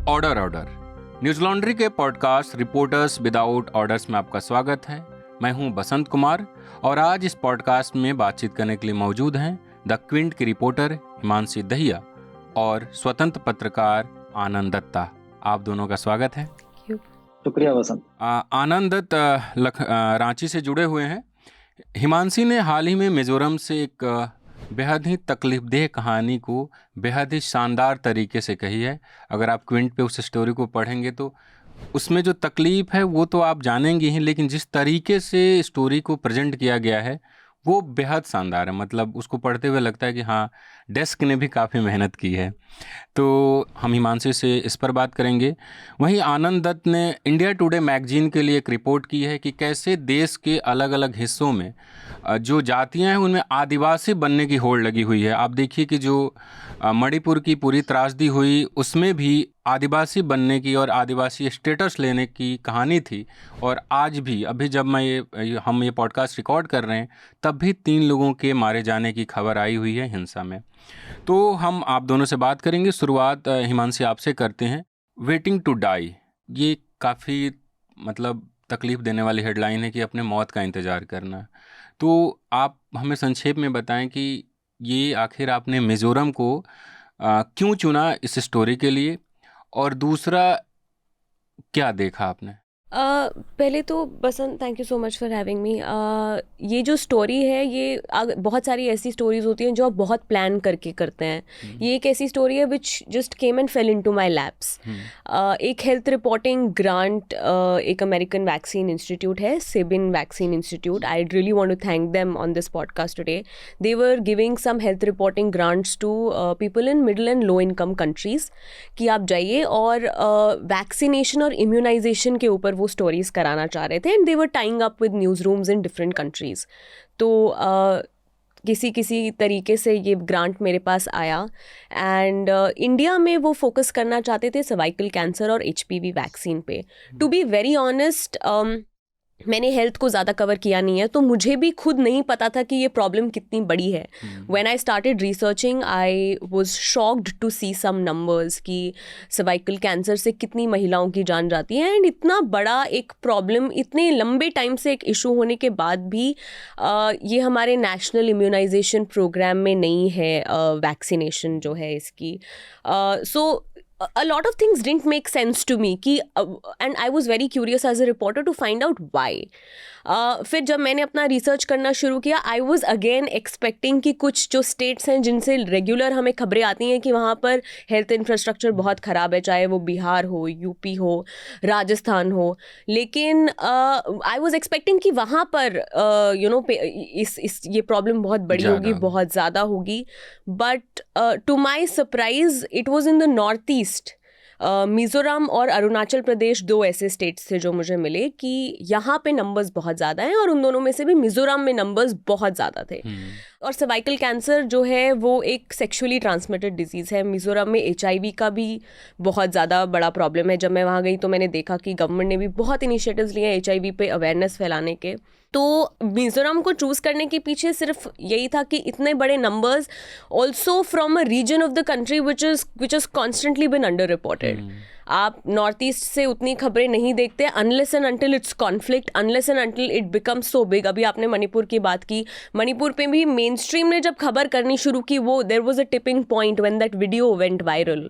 Order news laundry के podcast reporters without orders में आपका स्वागत है। मैं हूं बसंत कुमार और आज इस पॉडकास्ट में बातचीत करने के लिए मौजूद हैं द क्विंट की रिपोर्टर हिमांशी दहिया और स्वतंत्र पत्रकार आनंद दत्ता। आप दोनों का स्वागत है। शुक्रिया बसंत। आनंद दत्त रांची से जुड़े हुए हैं। हिमांशी ने हाल ही में मिजोरम से एक बेहद ही तकलीफदेह कहानी को बेहद ही शानदार तरीके से कही है। अगर आप क्विंट पे उस स्टोरी को पढ़ेंगे तो उसमें जो तकलीफ है वो तो आप जानेंगे ही, लेकिन जिस तरीके से स्टोरी को प्रेजेंट किया गया है वो बेहद शानदार है। मतलब उसको पढ़ते हुए लगता है कि हाँ, डेस्क ने भी काफ़ी मेहनत की है। तो हम हिमांशी से इस पर बात करेंगे। वहीं आनंद दत्त ने इंडिया टुडे मैगजीन के लिए एक रिपोर्ट की है कि कैसे देश के अलग अलग हिस्सों में जो जातियां हैं उनमें आदिवासी बनने की होड़ लगी हुई है। आप देखिए कि जो मणिपुर की पूरी त्रासदी हुई उसमें भी आदिवासी बनने की और आदिवासी स्टेटस लेने की कहानी थी। और आज भी अभी जब हम ये पॉडकास्ट रिकॉर्ड कर रहे हैं तब भी 3 लोगों के मारे जाने की खबर आई हुई है हिंसा में। तो हम आप दोनों से बात करेंगे। शुरुआत हिमांशी आपसे करते हैं। वेटिंग टू डाई, ये काफ़ी मतलब तकलीफ देने वाली हेडलाइन है कि अपने मौत का इंतज़ार करना। तो आप हमें संक्षेप में बताएं कि ये आखिर आपने मिज़ोरम को क्यों चुना इस स्टोरी के लिए, और दूसरा क्या देखा आपने? पहले तो Basant, thank you so much for having me. ये जो स्टोरी है ये बहुत सारी ऐसी स्टोरीज होती हैं जो आप बहुत प्लान करके करते हैं। ये एक ऐसी स्टोरी है which just came and fell into my laps. एक हेल्थ रिपोर्टिंग ग्रांट एक अमेरिकन वैक्सीन इंस्टीट्यूट है, Sabin vaccine institute. I really want to thank them on this podcast today. They were giving some health reporting grants to people in middle and low income countries कि आप जाइए और vaccination और immunisation के ऊपर वो stories कराना चाह रहे थे। And they were tying up with news rooms in different countries. तो किसी तरीके से ये ग्रांट मेरे पास आया एंड इंडिया में वो फोकस करना चाहते थे सर्वाइकल कैंसर और HPV वैक्सीन पे। टू बी वेरी ऑनेस्ट, मैंने हेल्थ को ज़्यादा कवर किया नहीं है, तो मुझे भी खुद नहीं पता था कि ये प्रॉब्लम कितनी बड़ी है। When I started researching I was shocked to see some numbers कि सर्वाइकल कैंसर से कितनी महिलाओं की जान जाती है। एंड इतना बड़ा एक प्रॉब्लम इतने लंबे टाइम से एक इशू होने के बाद भी ये हमारे नेशनल इम्यूनाइजेशन प्रोग्राम में नहीं है, वैक्सीनेशन जो है इसकी। सो a lot of things didn't make sense to me कि and I was very curious as a reporter to find out why. फिर जब मैंने अपना रिसर्च करना शुरू किया आई वॉज अगेन एक्सपेक्टिंग कि कुछ जो स्टेट्स हैं जिनसे रेगुलर हमें खबरें आती हैं कि वहाँ पर हेल्थ इंफ्रास्ट्रक्चर बहुत ख़राब है, चाहे वो बिहार हो, यूपी हो, राजस्थान हो, लेकिन आई वॉज एक्सपेक्टिंग कि वहाँ पर इस ये प्रॉब्लम बहुत बड़ी होगी, बहुत ज़्यादा होगी। But to my surprise it was in the north east. Mizoram और अरुणाचल प्रदेश 2 ऐसे स्टेट्स थे जो मुझे मिले कि यहाँ पे नंबर्स बहुत ज़्यादा हैं, और उन दोनों में से भी मिज़ोरम में नंबर्स बहुत ज़्यादा थे। और सर्वाइकल कैंसर जो है वो एक सेक्सुअली ट्रांसमिटेड डिजीज़ है। मिज़ोरम में HIV का भी बहुत ज़्यादा बड़ा प्रॉब्लम है। जब मैं वहाँ गई तो मैंने देखा कि गवर्नमेंट ने भी बहुत इनिशिएटिव्स लिए हैं HIV पे अवेयरनेस फैलाने के। तो मिज़ोरम को चूज़ करने के पीछे सिर्फ यही था कि इतने बड़े numbers, also from a region of the country which is constantly been under reported. आप नॉर्थ ईस्ट से उतनी खबरें नहीं देखते unless and until it's conflict, unless and until it becomes so big. अभी आपने मणिपुर की बात की, मणिपुर पे भी मेन स्ट्रीम ने जब खबर करनी शुरू की वो there was a tipping point when that video went viral.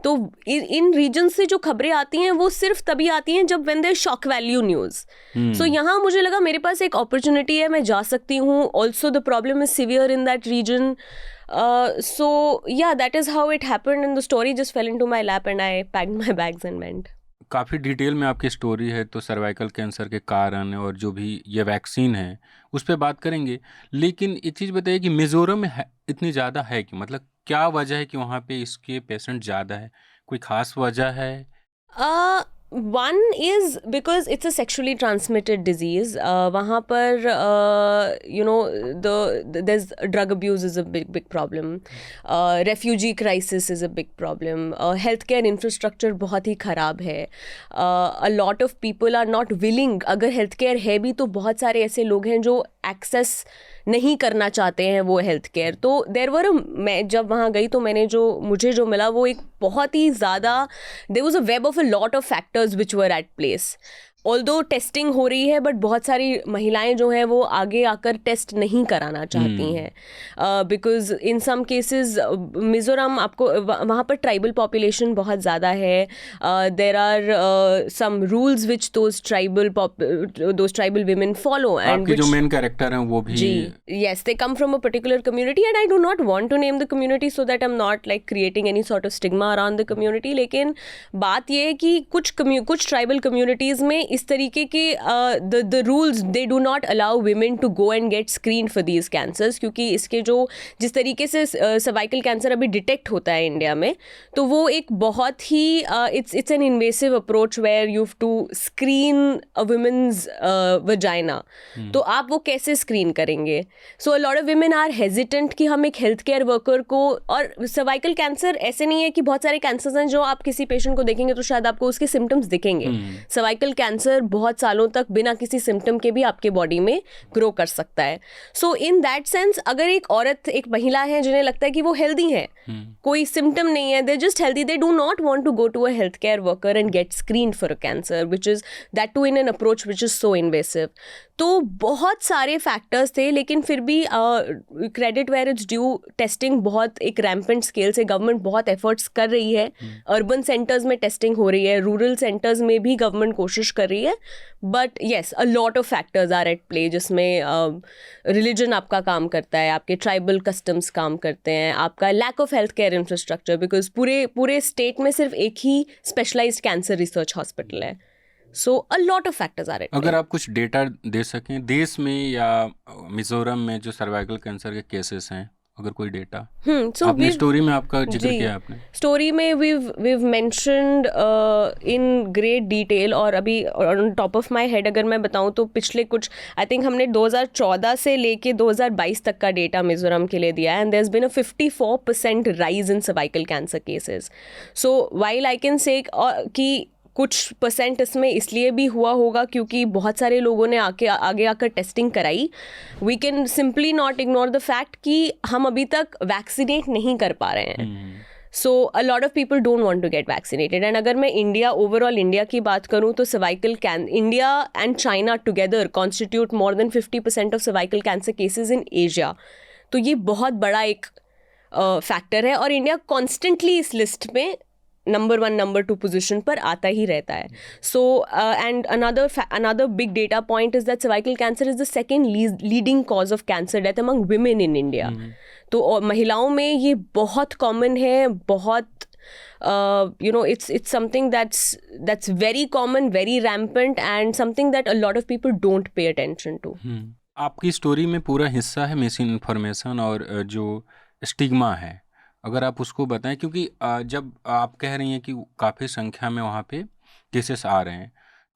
तो इन रीजन से जो खबरें आती हैं वो सिर्फ तभी आती हैं जब when there shock value news. So यहाँ मुझे लगा मेरे पास एक अपॉर्चुनिटी है, मैं जा सकती हूँ। Also the problem is severe in that region. So yeah, that is how it happened and the story just fell into my lap and I packed my bags and went. काफ़ी detail में आपकी story है, तो cervical cancer के कारण और जो भी ये वैक्सीन है उस पर बात करेंगे। लेकिन एक चीज़ बताइए कि मिज़ोरम में इतनी ज़्यादा है कि मतलब क्या वजह है कि वहाँ पे इसके पेशेंट ज़्यादा है? कोई ख़ास वजह है? One is because it's a sexually transmitted disease. वहाँ पर there's drug abuse is a big problem. Refugee crisis is a big problem. Healthcare infrastructure बहुत ही ख़राब है. A lot of people are not willing. अगर healthcare है भी तो बहुत सारे ऐसे लोग हैं जो access नहीं करना चाहते हैं वो हेल्थ केयर। तो मैं जब वहाँ गई तो मुझे जो मिला वो एक बहुत ही ज़्यादा, there was a web of a lot of factors which were at place. Although testing हो रही है बट बहुत सारी महिलाएं जो हैं वो आगे आकर टेस्ट नहीं कराना चाहती हैं because in some cases Mizoram आपको वहाँ पर ट्राइबल पॉपुलेशन बहुत ज़्यादा है। There are some rules which those tribal women follow and जो मेन कैरेक्टर हैं वो भी yes, they come from a particular community and I do not want to name the community so that I'm not like creating any sort of stigma around the community। लेकिन बात ये है कि कुछ tribal communities में इस तरीके के the rules they do not allow women to go and get screened for these cancers, क्योंकि इसके जिस तरीके से सर्वाइकल कैंसर अभी डिटेक्ट होता है इंडिया में, तो वो एक बहुत ही it's an invasive approach where you have to screen a women's vagina। तो आप वो कैसे स्क्रीन करेंगे? So a lot of women are hesitant कि हम एक हेल्थ केयर वर्कर को, और सर्वाइकल कैंसर ऐसे नहीं है कि बहुत सारे कैंसर्स हैं जो आप किसी पेशेंट को देखेंगे तो शायद आपको उसके सिम्टम्स दिखेंगे। सर्वाइकल कैंसर बहुत सालों तक बिना किसी सिम्टम के भी आपके बॉडी में ग्रो कर सकता है। सो इन दैट सेंस अगर एक महिला है जिन्हें लगता है कि वो हेल्दी है, कोई सिम्टम नहीं है, they just healthy, they do not want to go to a health care worker and get screened for a cancer which is that too in an approach which is so invasive. तो बहुत सारे factors थे, लेकिन फिर भी credit where it's due, testing बहुत एक rampant scale से गवर्नमेंट बहुत एफर्ट्स कर रही है। अर्बन सेंटर्स में टेस्टिंग हो रही है, रूरल सेंटर्स में भी गवर्नमेंट कोशिश कर रही है, but yes a lot of factors are at play, जिसमें रिलीजन आपका काम करता है, आपके ट्राइबल कस्टम्स काम करते हैं, आपका lack of health care infrastructure, because पूरे स्टेट में सिर्फ एक ही स्पेशलाइज्ड कैंसर रिसर्च हॉस्पिटल है। So a lot of factors are at play। अगर आप कुछ डेटा दे सकें देश में या मिजोरम में जो सर्वाइकल कैंसर के केसेस हैं, अगर कोई डेटा so आपने स्टोरी में आपका जिक्र किया आपने स्टोरी में we've mentioned in great detail, और अभी on top of my head अगर मैं बताऊं तो पिछले कुछ I think हमने 2014 से लेके 2022 तक का डेटा मिजोरम के लिए दिया है, and there's been a 54% rise in cervical cancer cases। So while I can say कि कुछ परसेंट इसमें इसलिए भी हुआ होगा क्योंकि बहुत सारे लोगों ने आगे आकर टेस्टिंग कराई, we can simply not ignore the fact कि हम अभी तक वैक्सीनेट नहीं कर पा रहे हैं। So a lot of people don't want to get vaccinated. And अगर मैं ओवरऑल इंडिया की बात करूं तो India and China together constitute more than 50% of cervical cancer cases in Asia. तो ये बहुत बड़ा एक फैक्टर है, और इंडिया कॉन्स्टेंटली इस लिस्ट में नंबर 1 नंबर 2 पोजीशन पर आता ही रहता है। So and another big data point is that cervical cancer is the second leading cause of cancer death among women in India. तो महिलाओं में ये बहुत कॉमन है, बहुत it's something that's very common, very rampant, and something that a lot of people don't pay attention to। आपकी story में पूरा हिस्सा है मिस इन्फॉर्मेशन और जो स्टिग्मा है, अगर आप उसको बताएं, क्योंकि जब आप कह रही हैं कि काफ़ी संख्या में वहाँ पे केसेस आ रहे हैं,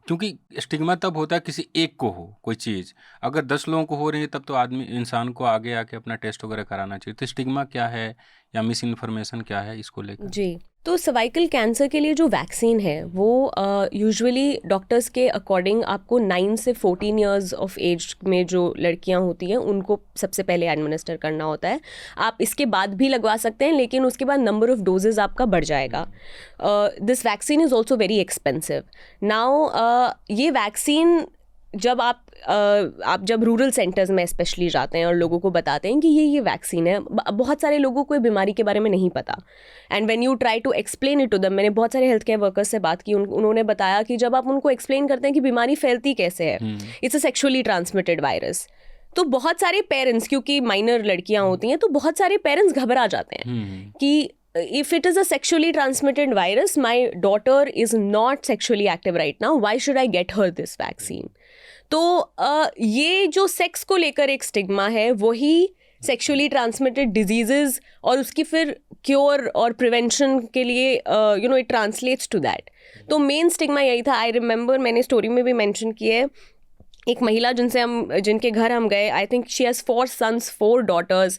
क्योंकि स्टिग्मा तब होता है किसी एक को हो कोई चीज़, अगर 10 लोगों को हो रही है तब तो इंसान को आगे आके अपना टेस्ट वगैरह कराना चाहिए। तो स्टिग्मा क्या है या मिस इन्फॉर्मेशन क्या है इसको लेकर? जी, तो सर्वाइकल कैंसर के लिए जो वैक्सीन है वो यूजुअली डॉक्टर्स के अकॉर्डिंग आपको 9 से 14 ईयर्स ऑफ एज में जो लड़कियां होती हैं उनको सबसे पहले एडमिनिस्टर करना होता है। आप इसके बाद भी लगवा सकते हैं, लेकिन उसके बाद नंबर ऑफ डोजेज आपका बढ़ जाएगा। This vaccine is also very expensive. Now ये वैक्सीन जब आप जब रूरल सेंटर्स में स्पेशली जाते हैं और लोगों को बताते हैं कि ये वैक्सीन है, बहुत सारे लोगों को बीमारी के बारे में नहीं पता। And when you try to explain it to them, मैंने बहुत सारे हेल्थ केयर वर्कर्स से बात की, उन्होंने बताया कि जब आप उनको एक्सप्लेन करते हैं कि बीमारी फैलती कैसे है, it's a sexually transmitted virus, तो बहुत सारे पेरेंट्स, क्योंकि माइनर लड़कियां होती हैं, तो बहुत सारे पेरेंट्स घबरा जाते हैं कि if it is a sexually transmitted virus, my daughter is not sexually active right now, why should I get her this vaccine? तो ये जो सेक्स को लेकर एक स्टिग्मा है, वही सेक्शुअली ट्रांसमिटेड डिजीजेस और उसकी फिर क्योर और प्रिवेंशन के लिए इट ट्रांसलेट्स टू दैट। तो मेन स्टिग्मा यही था। आई रिमेंबर मैंने स्टोरी में भी मेंशन किया है एक महिला जिनके घर हम गए, I think she has 4 sons 4 daughters,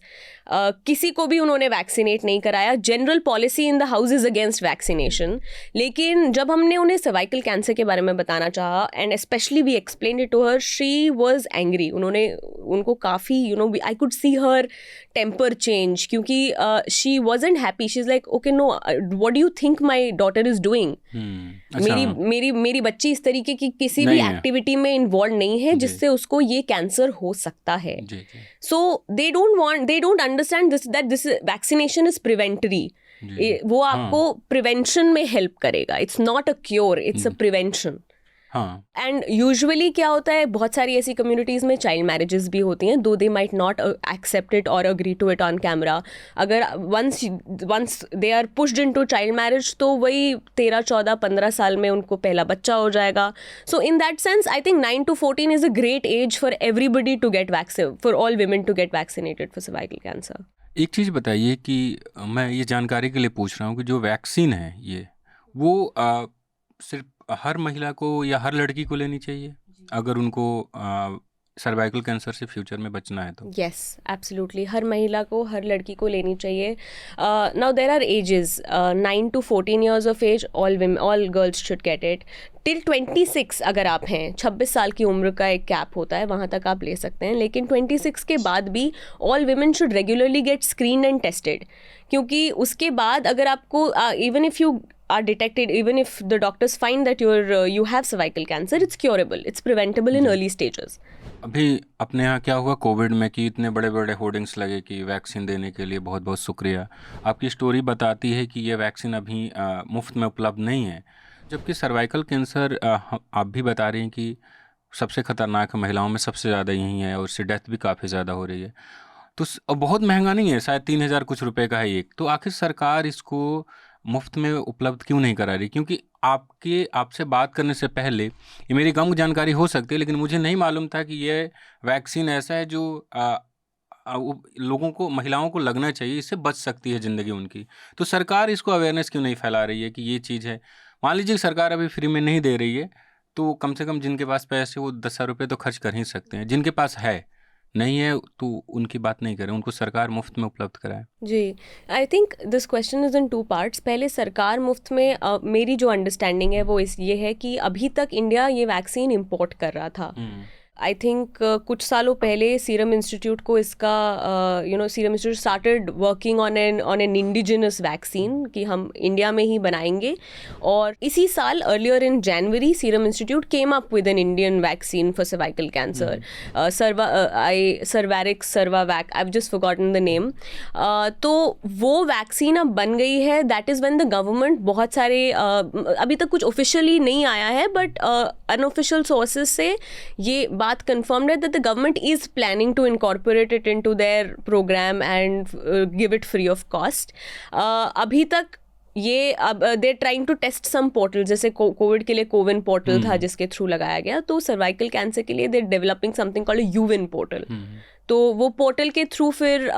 किसी को भी उन्होंने वैक्सीनेट नहीं कराया. General policy in the house is against vaccination. लेकिन जब हमने उन्हें सर्वाइकल कैंसर के बारे में बताना चाहा, and specially we explain it to her, she was angry. उनको काफ़ी I could see her temper change, क्योंकि she wasn't happy. She is like, okay no, what do you think my daughter is doing. मेरी बच्ची इस तरीके की किसी भी एक्टिविटी में इन्वॉल्व नहीं है जिससे उसको ये कैंसर हो सकता है. So they don't understand this vaccination is preventory. वो आपको प्रिवेंशन में हेल्प करेगा. It's not a cure, it's a prevention. हाँ. एंड यूजुअली क्या होता है, बहुत सारी ऐसी कम्युनिटीज़ में चाइल्ड मैरिजेस भी होती हैं, though they might not accept it और agree to it on camera. अगर once they are pushed into child marriage, तो वही 13, 14, 15 साल में उनको पहला बच्चा हो जाएगा. So in that sense I think 9 to 14 is a great age for everybody to get vaccine, for all women to get vaccinated for cervical cancer. एक चीज़ बताइए कि मैं ये जानकारी के लिए पूछ रहा हूँ कि जो वैक्सीन है ये, वो सिर्फ हर महिला को या हर लड़की को लेनी चाहिए अगर उनको सर्वाइकल कैंसर से फ्यूचर में बचना है तो? Yes, absolutely. हर महिला को, हर लड़की को लेनी चाहिए. Now there are ages, 9 to 14 years of age, all girls should get it. Till 26 अगर आप हैं, 26 साल की उम्र का एक कैप होता है, वहाँ तक आप ले सकते हैं. लेकिन 26 के बाद भी all women should regularly get screened and tested, क्योंकि उसके बाद अगर आपको even if you are detected, even if the doctors find that you have cervical cancer, it's curable, it's preventable in early stages. अभी अपने यहाँ क्या हुआ कोविड में कि इतने बड़े बड़े होर्डिंग्स लगे कि वैक्सीन देने के लिए बहुत बहुत शुक्रिया. आपकी स्टोरी बताती है कि ये वैक्सीन अभी मुफ्त में उपलब्ध नहीं है, जबकि सर्वाइकल कैंसर आप भी बता रही हैं कि सबसे ख़तरनाक महिलाओं में सबसे ज़्यादा यही है और उससे डेथ भी काफ़ी ज़्यादा हो रही है. तो बहुत महंगा नहीं है, शायद 3,000 कुछ रुपए का है एक. तो आखिर सरकार इसको मुफ्त में उपलब्ध क्यों नहीं करा रही? क्योंकि आपसे बात करने से पहले ये मेरी कम जानकारी हो सकती है, लेकिन मुझे नहीं मालूम था कि ये वैक्सीन ऐसा है जो लोगों को, महिलाओं को लगना चाहिए, इससे बच सकती है ज़िंदगी उनकी. तो सरकार इसको अवेयरनेस क्यों नहीं फैला रही है कि ये चीज़ है? मान लीजिए सरकार अभी फ्री में नहीं दे रही है, तो कम से कम जिनके पास पैसे, वो 10,000 रुपये तो खर्च कर ही सकते हैं. जिनके पास है, नहीं है, तो उनकी बात नहीं करें, उनको सरकार मुफ्त में उपलब्ध कराए. जी, I think this question is in 2 parts. पहले सरकार मुफ्त में, मेरी जो अंडरस्टैंडिंग है वो ये है कि अभी तक इंडिया ये वैक्सीन इम्पोर्ट कर रहा था. आई थिंक कुछ सालों पहले सीरम इंस्टीट्यूट को इसका serum institute started working on an indigenous vaccine कि हम इंडिया में ही बनाएंगे. और इसी साल earlier in January serum institute came up with an Indian vaccine for cervical cancer, Cervarix Cervavac, I have just forgotten the name. तो वो वैक्सीन अब बन गई है. That is when the government बहुत सारे अभी तक कुछ ऑफिशियली नहीं आया है, बट अनऑफिशियल सोर्सेज से ये बात confirmed that the government is planning to incorporate it into their program and give it free of cost. अभी तक ये अब they're trying to test some portals, जैसे कोविड के लिए कोविन पोर्टल था जिसके थ्रू लगाया गया, तो सर्वाइकल कैंसर के लिए they're developing something called a यूविन पोर्टल. तो वो पोर्टल के थ्रू फिर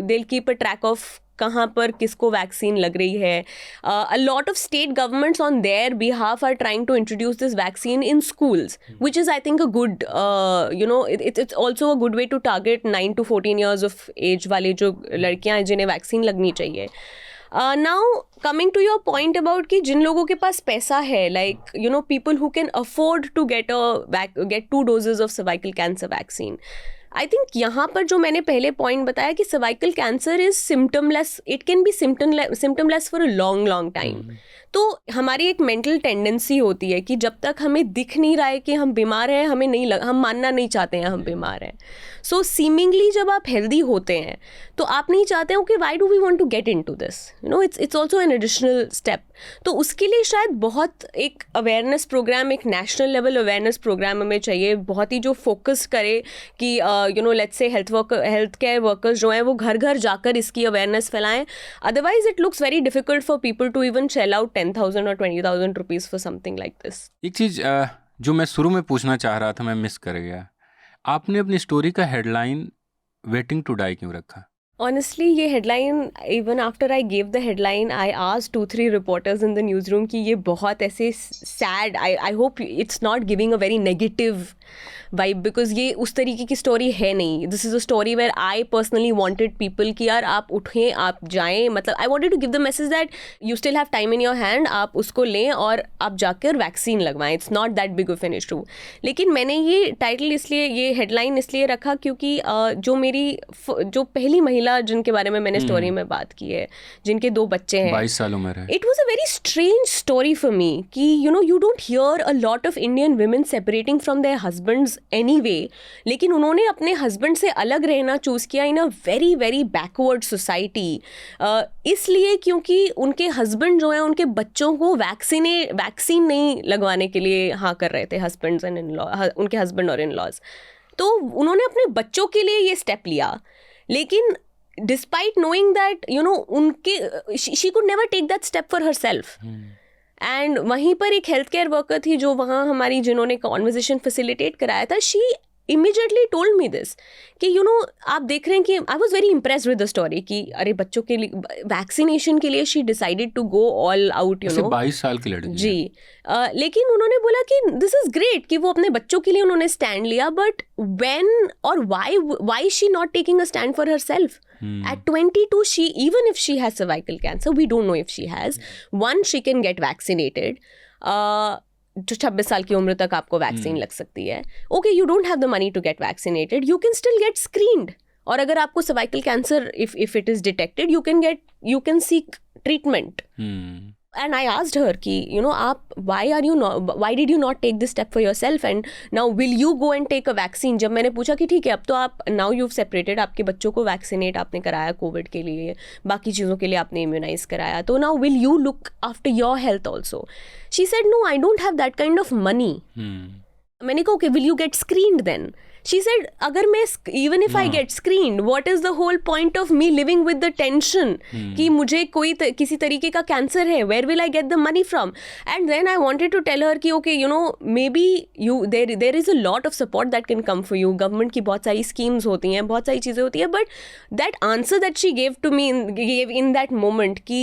they'll keep a track of कहाँ पर किसको वैक्सीन लग रही है. A lot of state governments on their behalf are trying to introduce this vaccine in schools, which is I think a good, it's also a good way to target 9 to 14 years of age वाले जो लड़कियाँ हैं जिन्हें vaccine लगनी चाहिए. Now coming to your point about कि जिन लोगों के पास पैसा है, like people who can afford to get 2 doses of cervical cancer vaccine. I think यहाँ पर जो मैंने पहले पॉइंट बताया कि cervical cancer is symptomless, it can be symptomless for a long time. तो हमारी एक मेंटल टेंडेंसी होती है कि जब तक हमें दिख नहीं रहा है कि हम बीमार हैं, हम मानना नहीं चाहते हैं हम बीमार हैं. सो सीमिंगली जब आप हेल्दी होते हैं तो आप नहीं चाहते हो कि why do we want to get into this, it's also an additional step. तो उसके लिए शायद बहुत एक अवेयरनेस प्रोग्राम, एक नेशनल लेवल अवेयरनेस प्रोग्राम हमें चाहिए, बहुत ही जो फोकस करे कि let's say health care workers जो हैं वो घर घर जाकर इसकी अवेयरनेस फैलाएं. Otherwise it looks very difficult for people to even shell out 10,000 or 20,000 rupees for something like this. एक चीज़ जो मैं शुरू में पूछना चाह रहा था, मैं मिस कर गया. आपने अपनी स्टोरी का हेडलाइन वेटिंग टू डाई क्यों रखा? Honestly, ये headline, even after I gave the headline, I asked 2-3 reporters in the newsroom कि ये बहुत ऐसे sad, I hope it's not giving a very negative vibe, because ये उस तरीके की story है नहीं. This is a story where I personally wanted people कि यार आप उठें, आप जाएं, मतलब I wanted to give the message that you still have time in your hand, आप उसको लें और आप जाकर वैक्सीन लगवाएं. It's not that big of an issue. लेकिन मैंने ये टाइटल इसलिए, ये हेडलाइन इसलिए रखा क्योंकि जो पहली महिला जिनके बारे में मैंने स्टोरी में बात की है, जिनके 2 बच्चे हैं, 22 साल उम्र है, it was a very strange story for me कि you don't hear a lot of Indian women separating from their husbands anyway, लेकिन उन्होंने अपने हस्बैंड से अलग रहना चूज़ किया in a very very backward society, इसलिए क्योंकि उनके हस्बैंड जो हैं उनके बच्चों को वैक्सीन नहीं लगवाने के लिए हाँ कर रहे थे, हस्बैंड्स एंड इन लॉ, उनके हस्बैंड और इन लॉज. तो उन्होंने अपने बच्चों के लिए ये स्टेप लिया, लेकिन despite knowing that उनके she could never take that step for herself. And वहीं पर एक हेल्थ केयर वर्कर थी जो वहाँ हमारी, जिन्होंने कॉन्वर्जेशन फैसिलिटेट कराया था, she immediately told me this कि आप देख रहे हैं कि I was very impressed with the story कि अरे बच्चों के लिए वैक्सीनेशन के लिए she decided to go all out, 22 साल की लड़की जी. लेकिन उन्होंने बोला कि दिस इज ग्रेट कि वो अपने बच्चों के लिए उन्होंने स्टैंड लिया, बट व्हेन और why she not taking a stand for herself at 22? She, even if she has cervical cancer, we don't know if she has, one, she can get vaccinated. जो 26 साल की उम्र तक आपको वैक्सीन लग सकती है. Okay, you don't have the money to get vaccinated, you can still get screened. और अगर आपको cervical cancer if it is detected, you can seek treatment. And I asked her कि आप why did you not take this step for yourself, and now will you go and take a vaccine? जब मैंने पूछा कि ठीक है, अब तो आप now you've separated, आपके बच्चों को वैक्सीनेट आपने कराया कोविड के लिए, बाकी चीज़ों के लिए आपने इम्यूनाइज कराया, तो now will you look after your health also? She said no, I don't have that kind of money. मैंने कहा okay, will you get screened then? She said अगर मैं even if I get screened, what is the whole point of me living with the tension कि मुझे किसी तरीके का cancer है, where will I get the money from? And then I wanted to tell her कि okay, maybe there is a lot of support that can come for you. Government की बहुत सारी schemes होती हैं, बहुत सारी चीज़ें होती हैं, but that answer that she gave to me in that moment कि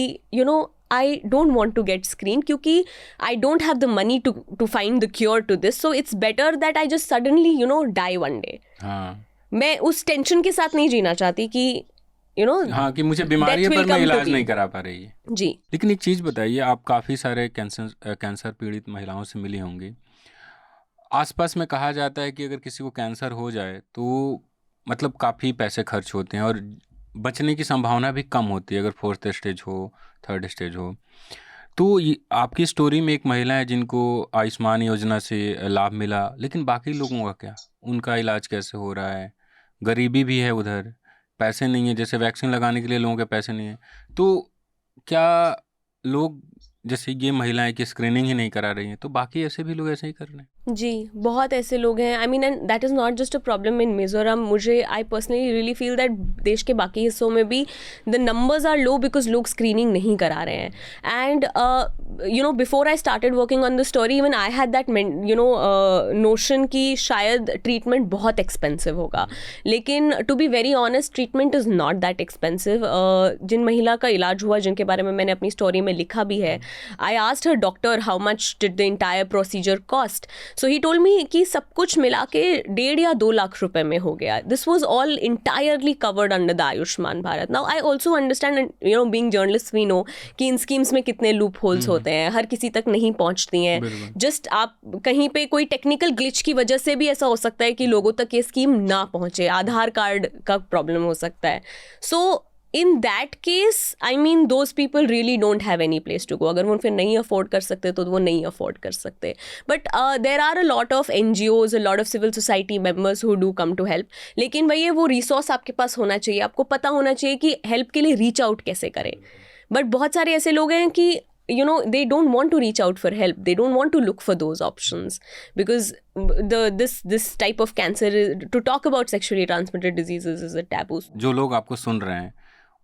I don't want to get screened क्योंकि I don't have the money to find the cure to this, so it's better that I just suddenly die one day. हाँ. मैं उस tension के साथ नहीं जीना चाहती कि हाँ कि मुझे बीमारी है पर मैं इलाज नहीं करा पा रही है. जी. लेकिन एक चीज़ बताइए, आप काफ़ी सारे कैंसर पीड़ित महिलाओं से मिली होंगी. आसपास में कहा जाता है कि अगर किसी को कैंसर हो जाए तो मतलब काफ़ी पैसे खर्च होते हैं और बचने की संभावना भी कम होती है अगर 4th स्टेज हो, 3rd स्टेज हो. तो आपकी स्टोरी में एक महिला है जिनको आयुष्मान योजना से लाभ मिला, लेकिन बाकी लोगों का क्या, उनका इलाज कैसे हो रहा है? गरीबी भी है उधर, पैसे नहीं है, जैसे वैक्सीन लगाने के लिए लोगों के पैसे नहीं है. तो क्या लोग, जैसे ये महिलाएं कि स्क्रीनिंग ही नहीं करा रही हैं, तो बाकी ऐसे भी लोग ऐसे ही कर रहे हैं? जी, बहुत ऐसे लोग हैं. I mean, and that is not just a problem in Mizoram. मुझे, I personally really feel that देश के बाकी हिस्सों में भी the numbers are low because लोग स्क्रीनिंग नहीं करा रहे हैं. And before I started working on the story, even I had that notion कि शायद ट्रीटमेंट बहुत एक्सपेंसिव होगा, लेकिन to be very honest, treatment is not that expensive. जिन महिला का इलाज हुआ, जिनके बारे में मैंने अपनी स्टोरी में लिखा भी है, I asked her doctor how much did the entire procedure cost. So he told me कि सब कुछ मिला के 1.5 या 2 लाख रुपए में हो गया. This was all entirely covered under the Ayushman Bharat. Now I also understand, being journalist we know कि इन स्कीम्स में कितने लूप होल्स होते हैं, हर किसी तक नहीं पहुंचती हैं. जस्ट आप कहीं पे कोई टेक्निकल ग्लिच की वजह से भी ऐसा हो सकता है कि लोगों तक ये स्कीम ना पहुंचे, आधार कार्ड का प्रॉब्लम हो सकता है. सो in that case, I mean, those people really don't have any place to go. अगर वो फिर नहीं अफोर्ड कर सकते तो वो नहीं अफोर्ड कर सकते. But there are a lot of NGOs, a lot of civil society members who do come to help. लेकिन वही है, वो रिसोर्स आपके पास होना चाहिए, आपको पता होना चाहिए कि हेल्प के लिए रीच आउट कैसे करें. बट बहुत सारे ऐसे लोग हैं कि they don't want to reach out for help. They don't want to look for those options because this type of cancer, to talk about sexually transmitted diseases is a taboo. जो लोग आपको सुन रहे हैं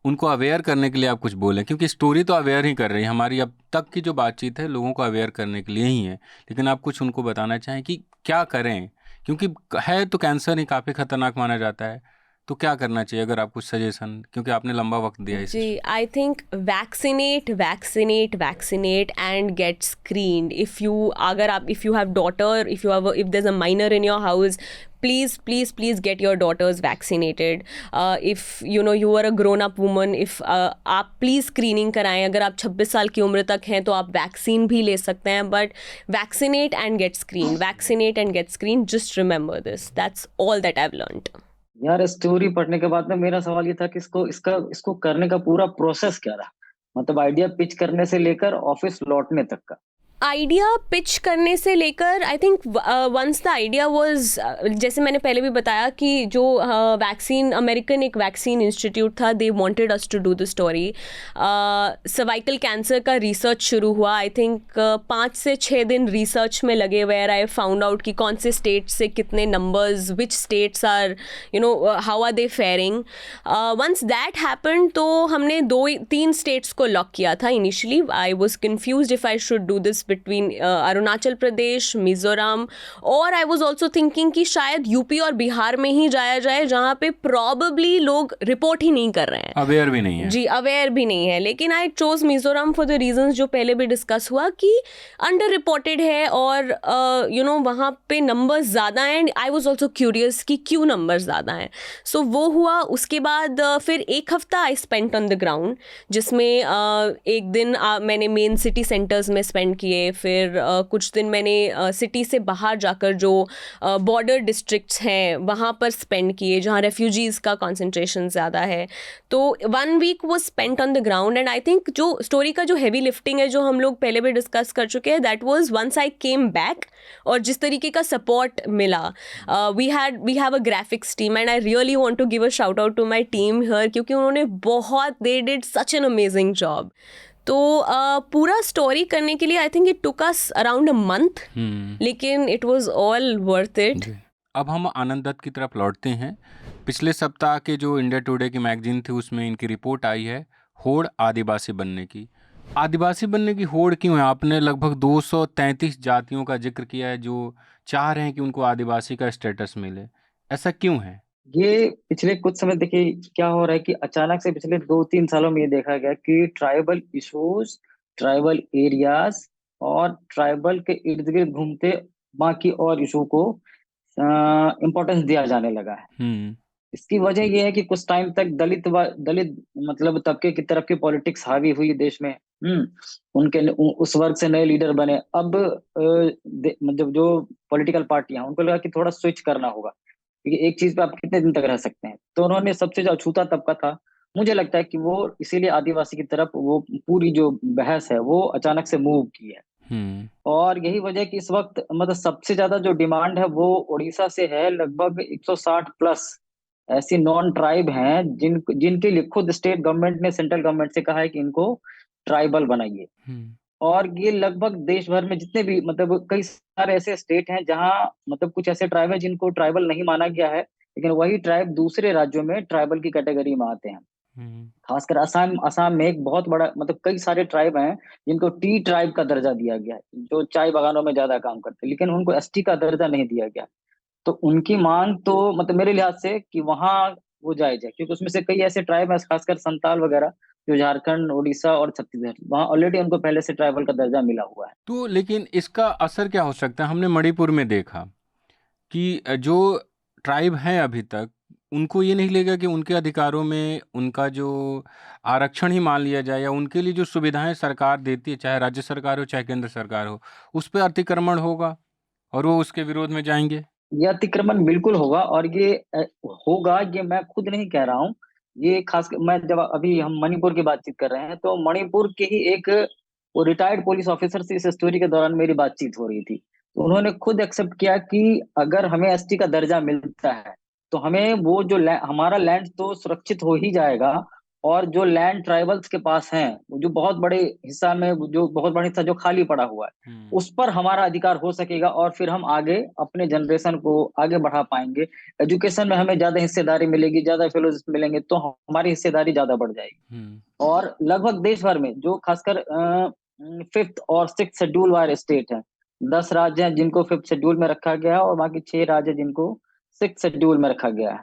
उनको अवेयर करने के लिए आप कुछ बोलें, क्योंकि स्टोरी तो अवेयर ही कर रही है. हमारी अब तक की जो बातचीत है लोगों को अवेयर करने के लिए ही है, लेकिन आप कुछ उनको बताना चाहें कि क्या करें, क्योंकि है तो कैंसर ही काफ़ी खतरनाक माना जाता है. तो क्या करना चाहिए अगर आप कुछ सजेशन, क्योंकि आपने लंबा वक्त दिया इस जी, I think vaccinate vaccinate vaccinate and get screened. If you have daughter, if there is a minor in your house, please get your daughters vaccinated. If you are a grown up woman, if आप please screening कराएं. अगर आप 26 साल की उम्र तक हैं तो आप वैक्सीन भी ले सकते हैं, but vaccinate and get screen, vaccinate and get screen. Just remember this, that's all that I have learned. यार स्टोरी पढ़ने के बाद में मेरा सवाल ये था कि इसको करने का पूरा प्रोसेस क्या रहा, मतलब आइडिया पिच करने से लेकर ऑफिस लौटने तक का। आइडिया पिच करने से लेकर, I think once the idea was, जैसे मैंने पहले भी बताया कि जो वैक्सीन, अमेरिकन एक वैक्सीन इंस्टीट्यूट था, they wanted us to do the story. Cervical cancer का रिसर्च शुरू हुआ. आई थिंक 5 से 6 दिन रिसर्च में लगे, वेयर आई फाउंड आउट कि कौन से स्टेट से कितने numbers, which states are how are they faring. Once that happen तो हमने 2-3 स्टेट्स को लॉक किया था initially. I was confuse if I should do this between Arunachal Pradesh, Mizoram, और आई वॉज ऑल्सो थिंकिंग कि शायद यूपी और बिहार में ही जाया जाए, जहाँ पे प्रॉबली लोग रिपोर्ट ही नहीं कर रहे हैं, अवेयर भी नहीं है. जी, अवेयर भी नहीं है. लेकिन I chose Mizoram for the reasons जो पहले भी डिस्कस हुआ कि अंडर रिपोर्टेड है और वहाँ पे नंबर्स ज़्यादा हैं. And I was also curious कि क्यों नंबर्स ज़्यादा हैं. सो वो हुआ. उसके बाद फिर 1 हफ्ता I spent on the ground, जिसमें एक दिन मैंने मेन सिटी सेंटर्स में स्पेंड किए. फिर कुछ दिन मैंने सिटी से बाहर जाकर जो बॉर्डर डिस्ट्रिक्ट्स हैं वहाँ पर स्पेंड किए, जहाँ रेफ्यूजीज़ का कॉन्सेंट्रेशन ज़्यादा है. तो 1 वीक वो spent on the ground. And I think जो स्टोरी का जो हैवी लिफ्टिंग है, जो हम लोग पहले भी डिस्कस कर चुके हैं, that was once I came back, और जिस तरीके का सपोर्ट मिला. We have a graphics team and I really want to give a shout out to my team here, क्योंकि उन्होंने they did such an amazing job. तो पूरा story करने के लिए I think it took us around a month, लेकिन it was all worth it. अब हम आनंद दत्त की तरफ लौटते हैं. पिछले सप्ताह के जो इंडिया टुडे की मैगजीन थी, उसमें इनकी रिपोर्ट आई है होड़ आदिवासी बनने की. आदिवासी बनने की होड़ क्यों है? आपने लगभग 233 जातियों का जिक्र किया है जो चाह रहे हैं कि उनको आदिवासी का स्टेटस मिले. ऐसा क्यों है? ये पिछले कुछ समय देखिए क्या हो रहा है कि अचानक से पिछले 2-3 सालों में ये देखा गया कि ट्राइबल इश्यूज, ट्राइबल एरियाज और ट्राइबल के इर्द गिर्द घूमते बाकी और इशू को इम्पोर्टेंस दिया जाने लगा है. इसकी वजह ये है कि कुछ टाइम तक दलित मतलब तबके की तरफ की पॉलिटिक्स हावी हुई देश में. उस वर्ग से नए लीडर बने. अब मतलब जो पॉलिटिकल पार्टियां, उनको लगा कि थोड़ा स्विच करना होगा, क्योंकि एक चीज पे आप कितने दिन तक रह सकते हैं. तो उन्होंने सबसे जो अछूता तबका था, मुझे लगता है कि वो इसीलिए आदिवासी की तरफ वो पूरी जो बहस है वो अचानक से मूव की है. और यही वजह है कि इस वक्त मतलब सबसे ज्यादा जो डिमांड है वो उड़ीसा से है. लगभग 160 प्लस ऐसी नॉन ट्राइब हैं जिनके लिए खुद स्टेट गवर्नमेंट ने सेंट्रल गवर्नमेंट से कहा है कि इनको ट्राइबल बनाइए. और ये लगभग देश भर में जितने भी मतलब कई सारे ऐसे स्टेट हैं जहां मतलब कुछ ऐसे ट्राइब है जिनको ट्राइबल नहीं माना गया है, लेकिन वही ट्राइब दूसरे राज्यों में ट्राइबल की कैटेगरी में आते हैं. खासकर असम में एक बहुत बड़ा मतलब कई सारे ट्राइब हैं जिनको टी ट्राइब का दर्जा दिया गया है, जो चाय बागानों में ज्यादा काम करते हैं, लेकिन उनको एसटी का दर्जा नहीं दिया गया. तो उनकी मांग तो मतलब मेरे लिहाज से कि वहां वो जायज है, क्योंकि उसमें से कई ऐसे ट्राइब है, खासकर संताल वगैरह, जो झारखंड, उड़ीसा और छत्तीसगढ़, वहां ऑलरेडी उनको पहले से ट्राइबल का दर्जा मिला हुआ है. तो लेकिन इसका असर क्या हो सकता है? हमने मणिपुर में देखा कि जो ट्राइब हैं अभी तक, उनको ये नहीं लगेगा कि उनके अधिकारों में उनका जो आरक्षण ही मान लिया जाए, या उनके लिए जो सुविधाएं सरकार देती है, चाहे राज्य सरकार हो चाहे केंद्र सरकार हो, उस पर अतिक्रमण होगा और वो उसके विरोध में जाएंगे. ये अतिक्रमण बिल्कुल होगा, और ये होगा, ये मैं खुद नहीं कह रहा हूँ. ये खास मैं जब अभी हम मणिपुर की बातचीत कर रहे हैं, तो मणिपुर के ही एक वो रिटायर्ड पुलिस ऑफिसर से इस स्टोरी के दौरान मेरी बातचीत हो रही थी. तो उन्होंने खुद एक्सेप्ट किया कि अगर हमें एसटी का दर्जा मिलता है तो हमें वो जो हमारा लैंड तो सुरक्षित हो ही जाएगा, और जो लैंड ट्राइबल्स के पास हैं, जो बहुत बड़े हिस्सा में, जो बहुत बड़ा हिस्सा जो खाली पड़ा हुआ है, उस पर हमारा अधिकार हो सकेगा, और फिर हम आगे अपने जनरेशन को आगे बढ़ा पाएंगे. एजुकेशन में हमें ज्यादा हिस्सेदारी मिलेगी, ज्यादा फेलोशिप मिलेंगे, तो हमारी हिस्सेदारी ज्यादा बढ़ जाएगी. और लगभग देश भर में जो खासकर 5th और 6th शेड्यूल वाले स्टेट हैं, 10 राज्य हैं जिनको 5th शेड्यूल में रखा गया है, और बाकी 6 राज्य जिनको 6th शेड्यूल में रखा गया है.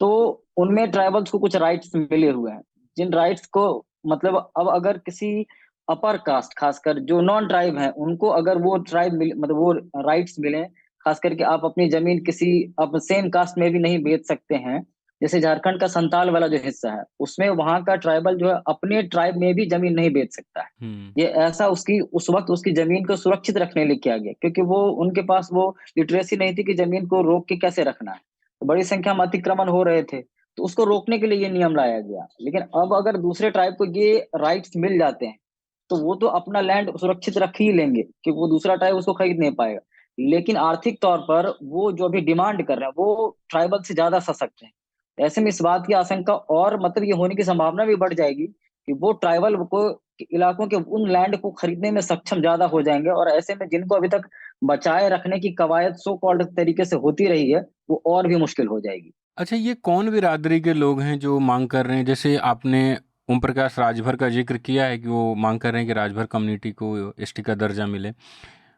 तो उनमें ट्राइबल्स को कुछ राइट्स मिले हुए हैं, जिन राइट्स को मतलब अब अगर किसी अपर कास्ट, खासकर जो नॉन ट्राइब है, उनको अगर वो ट्राइब मिल मतलब वो राइट्स मिले, खास करके आप अपनी जमीन किसी अब सेम कास्ट में भी नहीं बेच सकते हैं। जैसे झारखंड का संताल वाला जो हिस्सा है, उसमें वहां का ट्राइबल जो है अपने ट्राइब में भी जमीन नहीं बेच सकता है। ये ऐसा उसकी उस वक्त उसकी जमीन को सुरक्षित रखने लिए किया गया, क्योंकि वो उनके पास वो लिटरेसी नहीं थी कि जमीन को रोक के कैसे रखना है। तो बड़ी संख्या में अतिक्रमण हो रहे थे, तो उसको रोकने के लिए ये नियम लाया गया। लेकिन अब अगर दूसरे ट्राइब को ये राइट्स मिल जाते हैं, तो वो तो अपना लैंड सुरक्षित रख ही लेंगे, कि वो दूसरा ट्राइब उसको खरीद नहीं पाएगा। लेकिन आर्थिक तौर पर वो जो अभी डिमांड कर रहे हैं, वो ट्राइबल से ज्यादा सशक्त है। ऐसे में इस बात की आशंका और मतलब ये होने की संभावना भी बढ़ जाएगी कि वो ट्राइबल को इलाकों के उन लैंड को खरीदने में सक्षम ज्यादा हो जाएंगे, और ऐसे में जिनको अभी तक बचाए रखने की कवायद सो कॉल्ड तरीके से होती रही है, वो और भी मुश्किल हो जाएगी। अच्छा, ये कौन बिरादरी के लोग हैं जो मांग कर रहे हैं? जैसे आपने ओम प्रकाश राजभर का जिक्र किया है कि वो मांग कर रहे हैं कि राजभर कम्युनिटी को एसटी का दर्जा मिले।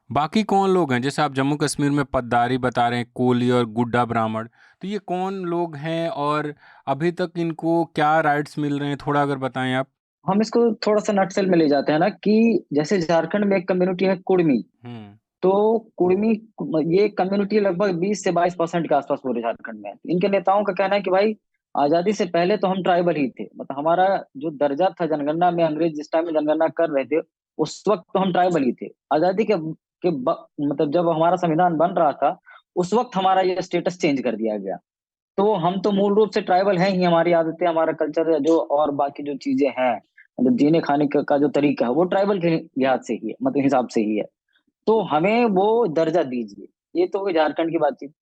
बाकी कौन लोग हैं? जैसे आप जम्मू कश्मीर में पद्दारी बता रहे हैं, कोली और गुड्डा ब्राह्मण, तो ये कौन लोग हैं और अभी तक इनको क्या राइट्स मिल रहे हैं? थोड़ा अगर बताएं आप। हम इसको थोड़ा सा नटसेल में ले जाते हैं ना, कि जैसे झारखंड में एक कम्युनिटी है कुड़मी। हम्म। तो कुड़मी, ये कम्युनिटी लगभग 20 से 22% के आसपास पूरे झारखंड में है। इनके नेताओं का कहना है कि भाई, आजादी से पहले तो हम ट्राइबल ही थे, मतलब हमारा जो दर्जा था जनगणना में, अंग्रेज जिस टाइम में जनगणना कर रहे थे, उस वक्त तो हम ट्राइबल ही थे। आजादी मतलब जब हमारा संविधान बन रहा था, उस वक्त हमारा ये स्टेटस चेंज कर दिया गया। तो हम तो मूल रूप से ट्राइबल हैं ही, हमारी आदतें, हमारा कल्चर जो और बाकी जो चीजें हैं, मतलब जीने खाने का जो तरीका है, वो ट्राइबल के लिहाज से ही है, मतलब हिसाब से ही है। तो हमें वो दर्जा दीजिए। ये तो हुई झारखंड की बातचीत।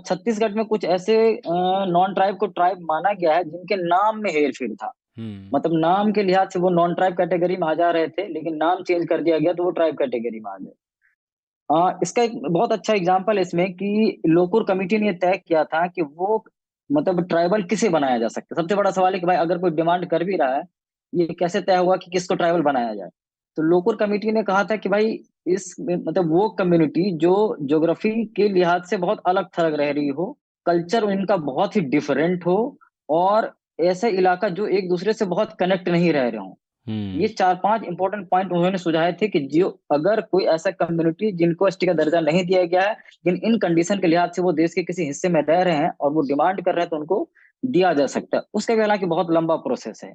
छत्तीसगढ़ में कुछ ऐसे नॉन ट्राइब को ट्राइब माना गया है जिनके नाम में हेर फेर था। हम्म। मतलब नाम के लिहाज से वो नॉन ट्राइब कैटेगरी में आ जा रहे थे, लेकिन नाम चेंज कर दिया गया तो वो ट्राइब कैटेगरी में आ गए। इसका एक बहुत अच्छा एग्जाम्पल है इसमें कि लोकुर कमेटी ने तय किया था कि वो मतलब ट्राइबल किसे बनाया जा सकता है। सबसे बड़ा सवाल है कि भाई, अगर कोई डिमांड कर भी रहा है, ये कैसे तय हुआ कि किसको ट्राइबल बनाया जाए? तो लोकुर कमेटी ने कहा था कि भाई, इस मतलब वो कम्युनिटी जो ज्योग्राफी के लिहाज से बहुत अलग थलग रह रही हो, कल्चर इनका बहुत ही डिफरेंट हो, और ऐसा इलाका जो एक दूसरे से बहुत कनेक्ट नहीं रह रहे हो। ये हम्म। 4-5 इंपॉर्टेंट पॉइंट उन्होंने सुझाए थे कि जो अगर कोई ऐसा कम्युनिटी जिनको एसटी का दर्जा नहीं दिया गया है, लेकिन इन कंडीशन के लिहाज से वो देश के किसी हिस्से में रह रहे हैं और वो डिमांड कर रहे हैं, तो उनको दिया जा सकता है। उसका भी हालांकि बहुत लंबा प्रोसेस है।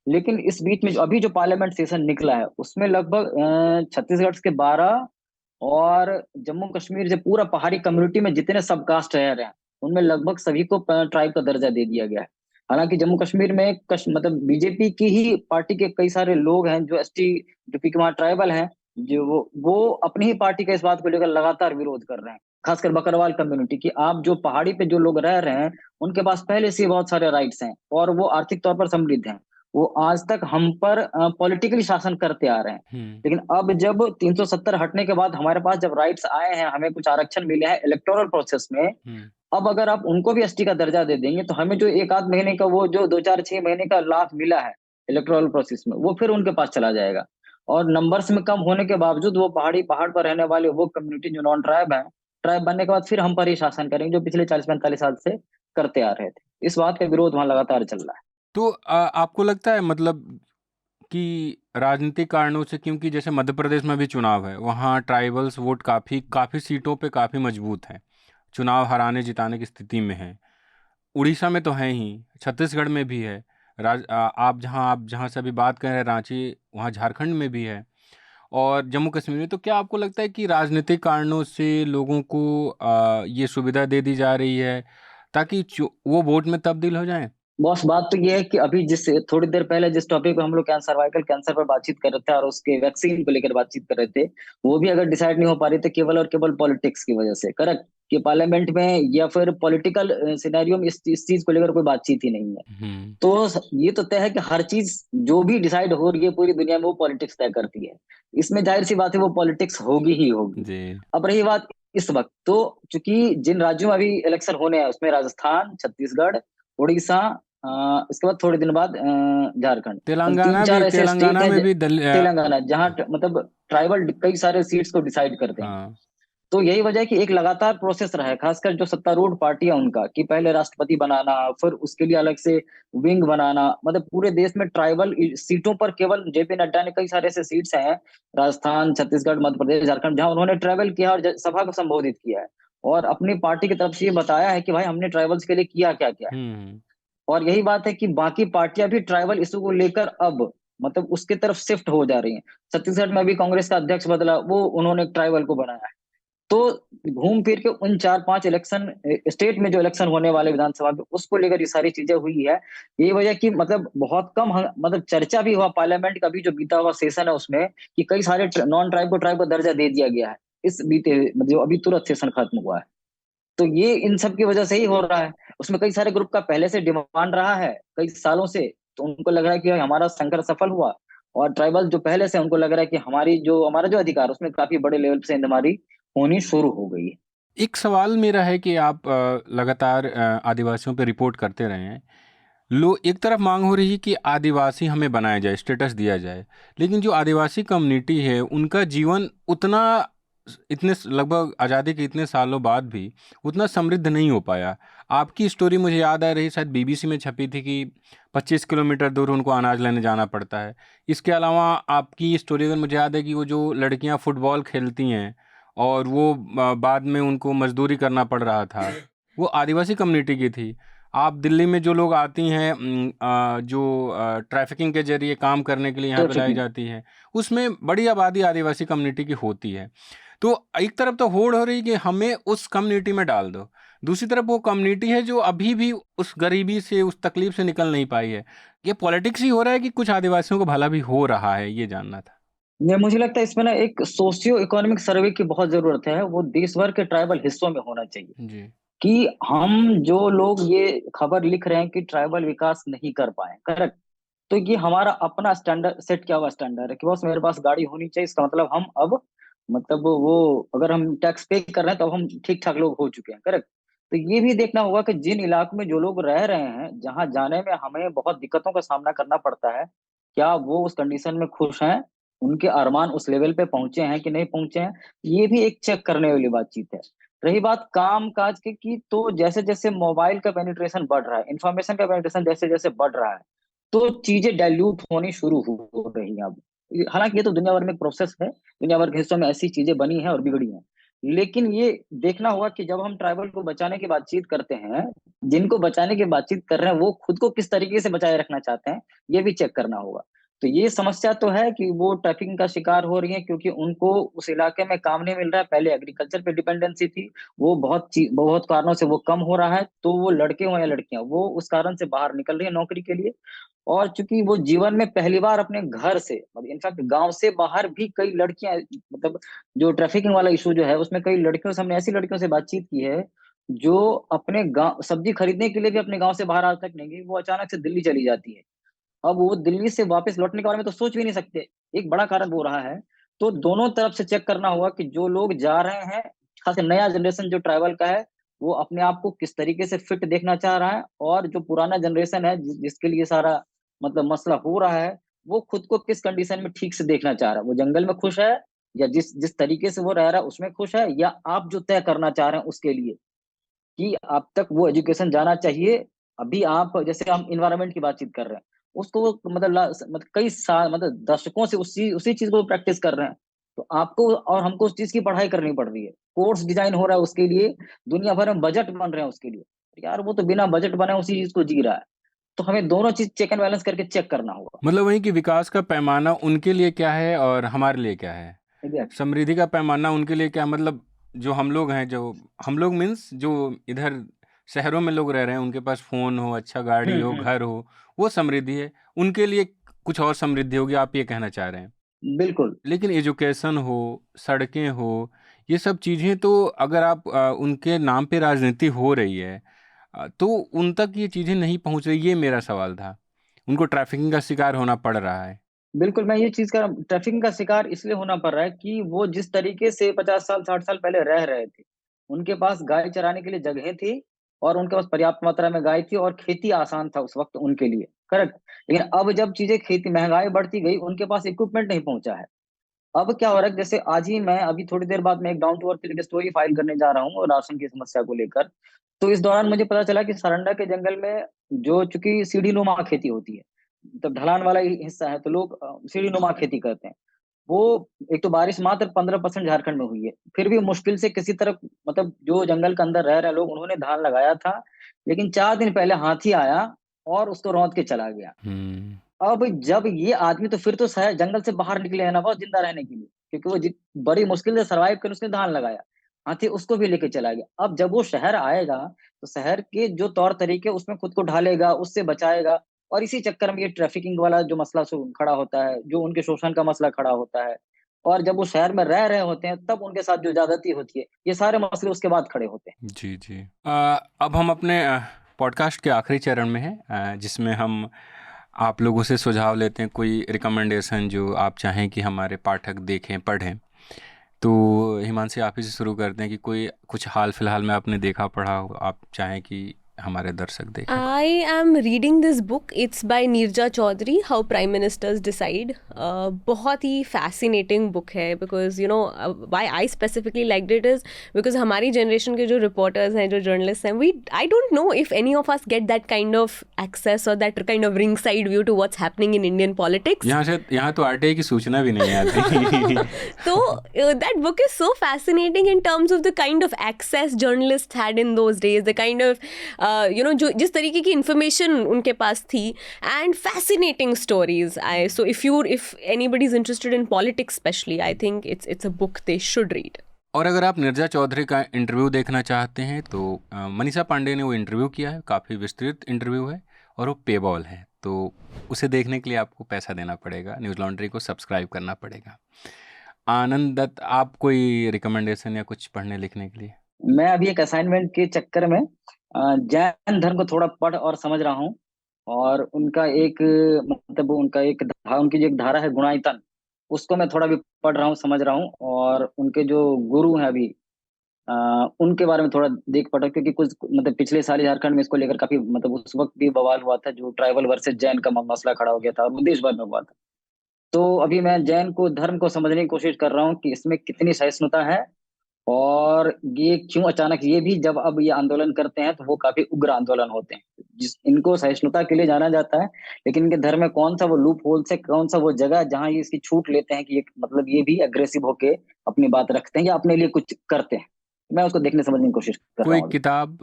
लेकिन इस बीच में अभी जो पार्लियामेंट सेशन निकला है, उसमें लगभग छत्तीसगढ़ के 12 और जम्मू कश्मीर से पूरा पहाड़ी कम्युनिटी में जितने सब कास्ट रह रहे हैं, उनमें लगभग सभी को ट्राइब का दर्जा दे दिया गया है। हालांकि जम्मू कश्मीर में मतलब बीजेपी की ही पार्टी के कई सारे लोग हैं जो एसटी यूपी के वहाँ ट्राइबल हैं, जो वो अपनी ही पार्टी का इस बात को लेकर लगातार विरोध कर रहे हैं। खासकर बकरवाल कम्युनिटी की, आप जो पहाड़ी पे जो लोग रह रहे हैं, उनके पास पहले से ही बहुत सारे राइट्स हैं और वो आर्थिक तौर पर समृद्ध हैं। वो आज तक हम पर पॉलिटिकली शासन करते आ रहे हैं। हम्म। लेकिन अब जब 370 हटने के बाद हमारे पास जब राइट्स आए हैं, हमें कुछ आरक्षण मिले हैं इलेक्टोरल प्रोसेस में, हम्म। अब अगर आप उनको भी एसटी का दर्जा दे देंगे, तो हमें जो 1 आध महीने का वो जो 2 4 6 महीने का लाभ मिला है इलेक्टोरल प्रोसेस में, वो फिर उनके पास चला जाएगा। और नंबर्स में कम होने के बावजूद वो पहाड़ पर रहने वाले वो कम्युनिटी जो नॉन ट्राइब है, ट्राइब बनने के बाद फिर हम पर ही शासन करेंगे, जो पिछले 40-45 साल से करते आ रहे थे। इस बात का विरोध वहां लगातार चल रहा है। तो आपको लगता है मतलब कि राजनीतिक कारणों से, क्योंकि जैसे मध्य प्रदेश में भी चुनाव है, वहाँ ट्राइबल्स वोट काफ़ी काफ़ी सीटों पे काफ़ी मजबूत हैं, चुनाव हराने जिताने की स्थिति में है। उड़ीसा में तो है ही, छत्तीसगढ़ में भी है। आप जहाँ से अभी बात कर रहे हैं, रांची, वहाँ झारखंड में भी है, और जम्मू कश्मीर में। तो क्या आपको लगता है कि राजनीतिक कारणों से लोगों को ये सुविधा दे दी जा रही है ताकि वो वोट में तब्दील हो जाए? बॉस, बात तो ये है कि अभी जिस थोड़ी देर पहले जिस टॉपिक पे हम लोग सर्वाइकल कैंसर पर बातचीत कर रहे थे और उसके वैक्सीन को लेकर बातचीत कर रहे थे, वो भी अगर डिसाइड नहीं हो पा रही थी केवल और केवल पॉलिटिक्स की वजह से, करेक्ट, कि पार्लियामेंट में या फिर पॉलिटिकल सिनेरियो में इस चीज को लेकर कोई बातचीत ही नहीं है। हम्म। तो ये तो तय है कि हर चीज जो भी डिसाइड हो रही है पूरी दुनिया में, वो पॉलिटिक्स तय करती है। इसमें जाहिर सी बात है, वो पॉलिटिक्स होगी ही होगी। जी। अब रही बात इस वक्त, तो चूंकि जिन राज्यों में अभी इलेक्शन होने हैं, उसमें राजस्थान, छत्तीसगढ़, उड़ीसा, इसके बाद थोड़े दिन बाद झारखंड, मतलब तीन तेलंगाना भी, चार ऐसे स्टेट तेलंगाना हैं में भी तेलंगाना, जहाँ मतलब ट्राइबल कई सारे सीट्स को डिसाइड करते हैं। हाँ। तो यही वजह है कि एक लगातार प्रोसेस रहा है, खासकर जो सत्तारूढ़ पार्टी है उनका, कि पहले राष्ट्रपति बनाना, फिर उसके लिए अलग से विंग बनाना। मतलब पूरे देश में ट्राइबल सीटों पर केवल जेपी नड्डा ने कई सारे ऐसे सीट्स हैं, राजस्थान, छत्तीसगढ़, मध्य प्रदेश, झारखंड, जहां उन्होंने ट्रैवल किया और सभा को संबोधित किया है और अपनी पार्टी की तरफ से ये बताया है कि भाई हमने ट्राइबल्स के लिए किया क्या क्या है। हम्म। और यही बात है कि बाकी पार्टियां भी ट्राइबल इशू को लेकर अब मतलब उसकी तरफ शिफ्ट हो जा रही हैं। छत्तीसगढ़ में अभी कांग्रेस का अध्यक्ष बदला, वो उन्होंने ट्राइबल को बनाया है। तो घूम फिर के उन 4-5 इलेक्शन, स्टेट में जो इलेक्शन होने वाले विधानसभा में, उसको लेकर ये सारी चीजें हुई है। यही वजह कि मतलब बहुत कम मतलब चर्चा भी हुआ पार्लियामेंट का भी जो बीता हुआ सेशन है उसमें, कि कई सारे नॉन ट्राइब को ट्राइब का दर्जा दे दिया गया है इस बीते मतलब अभी तुरंत सेशन खत्म हुआ है। तो ये इन सब की वजह से ही हो रहा है। उसमें कई सारे ग्रुप का पहले से डिमांड रहा है कई सालों से, तो उनको लग रहा है कि हमारा संघर्ष सफल हुआ। और ट्राइबल जो पहले से उनको लग रहा है कि हमारा जो अधिकार उसमें काफी बड़े लेवल से हमारी होनी शुरू हो गई है। एक सवाल मेरा है कि आप लगातार आदिवासियों पे रिपोर्ट करते रहे हैं। एक तरफ मांग हो रही है कि आदिवासी हमें बनाया जाए, स्टेटस दिया जाए, लेकिन जो आदिवासी कम्युनिटी है उनका जीवन उतना इतने लगभग आज़ादी के इतने सालों बाद भी उतना समृद्ध नहीं हो पाया। आपकी स्टोरी मुझे याद आ रही, शायद बीबीसी में छपी थी कि 25 किलोमीटर दूर उनको अनाज लेने जाना पड़ता है। इसके अलावा आपकी स्टोरी अगर मुझे याद है कि वो जो लड़कियां फुटबॉल खेलती हैं और वो बाद में उनको मजदूरी करना पड़ रहा था, वो आदिवासी कम्युनिटी की थी। आप दिल्ली में जो लोग आती हैं जो ट्रैफिकिंग के जरिए काम करने के लिए यहाँ पे लाई जाती है, उसमें बड़ी आबादी आदिवासी कम्युनिटी की होती है। तो एक तरफ तो होड़ हो रही कि हमें उस कम्युनिटी में डाल दो, दूसरी तरफ वो कम्युनिटी है जो अभी भी उस गरीबी से, उस तकलीफ से निकल नहीं पाई है। ये पॉलिटिक्स ही हो रहा है कि कुछ आदिवासियों को भला भी हो रहा है, ये जानना था। ये मुझे लगता है इसमें ना एक सोशियो इकोनॉमिक सर्वे की बहुत जरूरत है, वो देश भर के ट्राइबल हिस्सों में होना चाहिए। जी। कि हम जो लोग ये खबर लिख रहे हैं कि ट्राइबल विकास नहीं कर पाए, करेक्ट, तो ये हमारा अपना स्टैंडर्ड सेट किया हुआ स्टैंडर्ड है कि बस मेरे पास गाड़ी होनी चाहिए, इसका मतलब हम अब मतलब वो अगर हम टैक्स पे कर रहे हैं तो अब हम ठीक ठाक लोग हो चुके हैं, करेक्ट। तो ये भी देखना होगा कि जिन इलाकों में जो लोग रह रहे हैं, जहां जाने में हमें बहुत दिक्कतों का सामना करना पड़ता है, क्या वो उस कंडीशन में खुश हैं, उनके अरमान उस लेवल पे पहुंचे हैं कि नहीं पहुंचे हैं, ये भी एक चेक करने वाली बातचीत है। रही बात काम काज की, तो जैसे जैसे मोबाइल का पेनिट्रेशन बढ़ रहा है, इंफॉर्मेशन का पेनिट्रेशन जैसे जैसे बढ़ रहा है, तो चीजें डाइल्यूट होनी शुरू हो रही हैं अब। हालांकि ये तो दुनिया भर में प्रोसेस है, दुनिया भर के हिस्सों में ऐसी चीजें बनी हैं और बिगड़ी हैं। लेकिन ये देखना होगा कि जब हम ट्राइबल को बचाने की बातचीत करते हैं, जिनको बचाने की बातचीत कर रहे हैं वो खुद को किस तरीके से बचाए रखना चाहते हैं, ये भी चेक करना होगा। तो ये समस्या तो है कि वो ट्रैफिकिंग का शिकार हो रही है क्योंकि उनको उस इलाके में काम नहीं मिल रहा है। पहले एग्रीकल्चर पे डिपेंडेंसी थी, वो बहुत कारणों से वो कम हो रहा है, तो वो लड़के हो या लड़कियां, वो उस कारण से बाहर निकल रही है नौकरी के लिए। और चूंकि वो जीवन में पहली बार अपने घर से मतलब इनफैक्ट गांव से बाहर भी कई लड़कियां, मतलब जो ट्रैफिकिंग वाला इशू जो है उसमें कई लड़कियों से, हमने ऐसी लड़कियों से बातचीत की है जो अपने गांव सब्जी खरीदने के लिए भी अपने गांव से बाहर आज तक नहीं गई, वो अचानक से दिल्ली चली जाती है। अब वो दिल्ली से वापस लौटने के बारे में तो सोच भी नहीं सकते, एक बड़ा कारण वो रहा है। तो दोनों तरफ से चेक करना होगा कि जो लोग जा रहे हैं, खासकर नया जनरेशन जो ट्राइबल का है, वो अपने आप को किस तरीके से फिट देखना चाह रहा है, और जो पुराना जनरेशन है जिसके लिए सारा मतलब मसला हो रहा है, वो खुद को किस कंडीशन में ठीक से देखना चाह रहा है। वो जंगल में खुश है, या जिस जिस तरीके से वो रह रहा है उसमें खुश है, या आप जो तय करना चाह रहे हैं उसके लिए कि अब तक वो एजुकेशन जाना चाहिए। अभी आप जैसे हम इन्वायरमेंट की बातचीत कर रहे हैं, उसको वो मतलब कई साल मतलब दशकों से उसी चीज को प्रैक्टिस कर रहे हैं। तो आपको और हमको उस चीज की पढ़ाई करनी पड़ रही है, कोर्स डिजाइन हो रहा है उसके लिए, दुनिया भर में बजट बन रहे हैं उसके लिए। यार वो तो बिना बजट बने उसी चीज को जी रहा है। तो हमें दोनों चीज चेक एंड बैलेंस करके चेक करना होगा। मतलब वही कि विकास का पैमाना उनके लिए क्या है और हमारे लिए क्या है। एग्जैक्ट। समृद्धि का पैमाना उनके लिए क्या, मतलब जो हम लोग हैं, जो हम लोग मीन्स जो इधर शहरों में लोग रह रहे हैं, उनके पास फ़ोन हो, अच्छा गाड़ी हो, घर हो, वो समृद्धि है। उनके लिए कुछ और समृद्धि होगी, आप ये कहना चाह रहे हैं। बिल्कुल। लेकिन एजुकेशन हो, सड़कें हो, ये सब चीज़ें तो अगर आप उनके नाम पे राजनीति हो रही है, तो उन तक ये चीज़ें नहीं पहुंच रही, ये मेरा सवाल था। उनको ट्रैफिकिंग का शिकार होना पड़ रहा है। बिल्कुल, मैं ये चीज का ट्रैफिकिंग का शिकार इसलिए होना पड़ रहा है कि वो जिस तरीके से 50 साल 60 साल पहले रह रहे थे, उनके पास गाय चराने के लिए जगह थी, और उनके पास पर्याप्त मात्रा में गाय थी, और खेती आसान था उस वक्त उनके लिए, करेक्ट। लेकिन अब जब चीजें खेती महंगाई बढ़ती गई, उनके पास इक्विपमेंट नहीं पहुंचा है। अब क्या हो रहा है, जैसे आज ही मैं अभी थोड़ी देर बाद मैं एक down to earth story file करने जा रहा हूँ राशन की समस्या को लेकर। तो इस दौरान मुझे पता चला कि सारंडा के जंगल में जो चूंकि सीढ़ी नुमा खेती होती है, मतलब ढलान वाला ही हिस्सा है, तो लोग सीढ़ी नुमा खेती करते हैं। वो एक तो बारिश मात्र 15% झारखंड में हुई है, फिर भी मुश्किल से किसी तरह, मतलब जो जंगल के अंदर रह रहे लोग उन्होंने धान लगाया था। लेकिन 4 दिन पहले हाथी आया और उसको रौंद के चला गया। अब जब ये आदमी तो फिर तो शहर जंगल से बाहर निकले हैं ना बस जिंदा रहने के लिए, क्योंकि वो बड़ी मुश्किल से सरवाइव कर उसने धान लगाया, हाथी उसको भी लेके चला गया। अब जब वो शहर आएगा तो शहर के जो तौर तरीके उसमें खुद को ढालेगा, उससे बचाएगा, और इसी चक्कर में ये ट्रैफिकिंग वाला जो मसला खड़ा होता है, जो उनके शोषण का मसला खड़ा होता है, और जब वो शहर में रह रहे होते हैं तब उनके साथ जो ज्यादती होती है, ये सारे मसले उसके बाद खड़े होते हैं। जी जी। अब हम अपने पॉडकास्ट के आखिरी चरण में हैं, जिसमें हम आप लोगों से सुझाव लेते हैं, कोई रिकमेंडेशन जो आप चाहें कि हमारे पाठक देखें पढ़ें। तो हिमांशी, आप ही से शुरू करते हैं कि कोई कुछ हाल फिलहाल में आपने देखा पढ़ा हो, आप चाहें कि हमारे दर्शक देखें। I am reading this book. It's by Neerja Chaudhary, How Prime Ministers Decide. बहुत ही fascinating book है, because you know why I specifically liked it is because हमारी generation के जो reporters हैं, जो journalists हैं, I don't know if any of us get that kind of access or that kind of ringside view to what's happening in Indian politics. यहाँ तो RTI की सूचना भी नहीं आती। तो that book is so fascinating in terms of the kind of access journalists had in those days, the kind of जो जिस तरीके की इंफॉर्मेशन उनके पास थी, and fascinating stories. So if anybody is interested in politics specially, I think it's a book they should read. और अगर आप नीरजा चौधरी का इंटरव्यू देखना चाहते हैं तो मनीषा पांडे ने वो इंटरव्यू किया है, काफ़ी विस्तृत इंटरव्यू है और वो पेबॉल है, तो उसे देखने के लिए आपको पैसा देना पड़ेगा, न्यूज़ लॉन्ड्री को सब्सक्राइब करना पड़ेगा। आनंद दत्त, आप कोई रिकमेंडेशन या कुछ पढ़ने लिखने के लिए? मैं अभी एक असाइनमेंट के चक्कर में जैन धर्म को थोड़ा पढ़ और समझ रहा हूँ, और उनका एक मतलब उनकी जो एक धारा है गुणायतन, उसको मैं थोड़ा भी पढ़ रहा हूँ, समझ रहा हूँ, और उनके जो गुरु हैं अभी उनके बारे में थोड़ा देख पढ़ा, क्योंकि कुछ मतलब पिछले साल ही झारखंड में इसको लेकर काफी मतलब उस वक्त भी बवाल हुआ था, जो ट्राइबल वर्सेस जैन का मसला खड़ा हो गया था और वो देश भर में हुआ था। तो अभी मैं जैन को धर्म को समझने की कोशिश कर रहा हूँ कि इसमें कितनी सहिष्णुता है, और ये क्यों अचानक, ये भी जब अब ये आंदोलन करते हैं तो वो काफी उग्र आंदोलन होते हैं, जिस इनको सहिष्णुता के लिए जाना जाता है, लेकिन इनके धर्म में कौन सा वो लूप होल से, कौन सा वो जगह है जहां ये इसकी छूट लेते हैं कि ये मतलब ये भी अग्रेसिव होके अपनी बात रखते हैं या अपने लिए कुछ करते हैं। मैं उसको देखने समझने की कोशिश कर रहा कोई हूँ। किताब